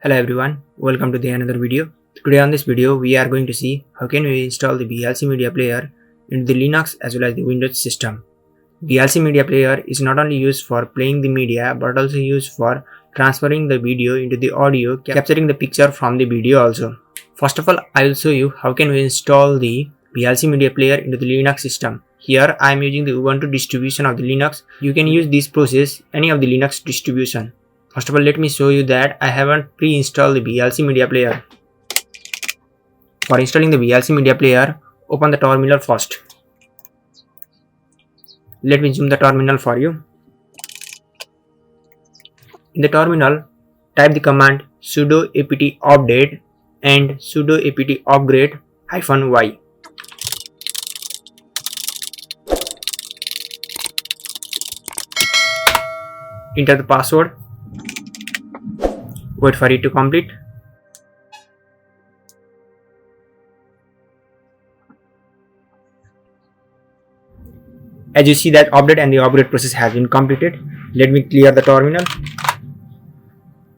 Hello everyone, welcome to the another video. Today on this video we are going to see how can we install the VLC Media Player into the Linux as well as the Windows system. VLC Media Player is not only used for playing the media but also used for transferring the video into the audio, capturing the picture from the video also. First of all, I will show you how can we install the VLC Media Player into the Linux system. Here I am using the Ubuntu distribution of the Linux. You can use this process any of the Linux distribution. First of all, let me show you that I haven't pre-installed the VLC Media Player. For installing the VLC Media Player, open the terminal first. Let me zoom the terminal for you. In the terminal, type the command sudo apt update and sudo apt upgrade -y. Enter the password. Wait for it to complete. As you see that update and the upgrade process has been completed. Let me clear the terminal.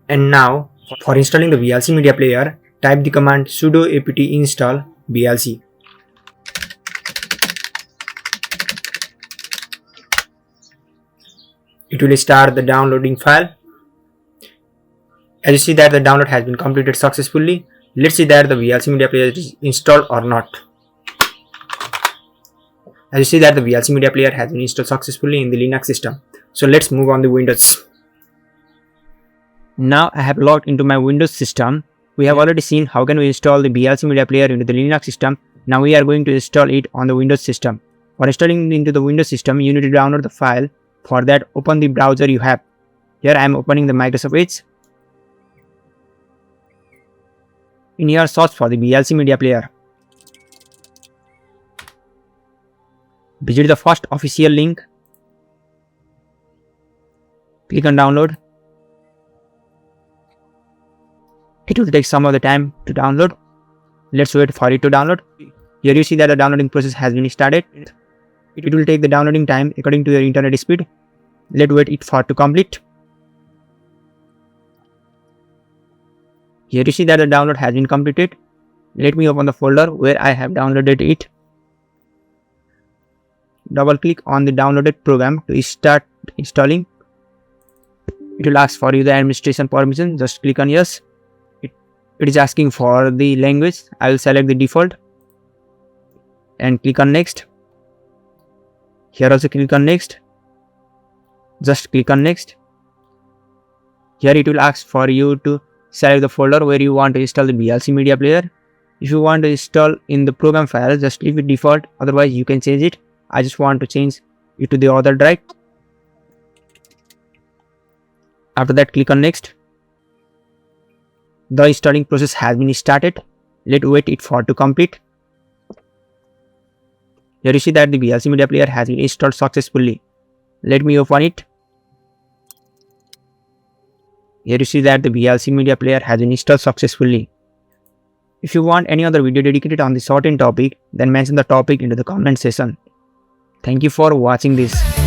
And now for installing the VLC Media Player, type the command sudo apt install VLC. It will start the downloading file. As you see that the download has been completed successfully. Let's see that the VLC Media Player is installed or not. As you see that the VLC Media Player has been installed successfully in the Linux system. So let's move on the Windows. Now I have logged into my Windows system. We have already seen how can we install the VLC Media Player into the Linux system. Now we are going to install it on the Windows system. For installing into the Windows system, you need to download the file. For that, open the browser you have. Here I am opening the Microsoft Edge. In here, search for the VLC Media Player. Visit the first official link. Click on download. It will take some of the time to download. Let's wait for it to download. Here you see that the downloading process has been started. It will take the downloading time according to your internet speed. Let's wait it for to complete. Here you see that the download has been completed. Let me open the folder where I have downloaded it. Double click on the downloaded program to start installing. It will ask for you the administration permission. Just click on yes. It is asking for the language. I will select the default and click on next. Here also click on next. Just click on next. Here it will ask for you to select the folder where you want to install the VLC Media Player. If you want to install in the program file, just leave it default. Otherwise, you can change it. I just want to change it to the other drive. After that, click on next. The installing process has been started. Let's wait it for to complete. Here you see that the VLC Media Player has been installed successfully. Let me open it. Here you see that the VLC Media Player has been installed successfully. If you want any other video dedicated on this certain topic, then mention the topic into the comment section. Thank you for watching this.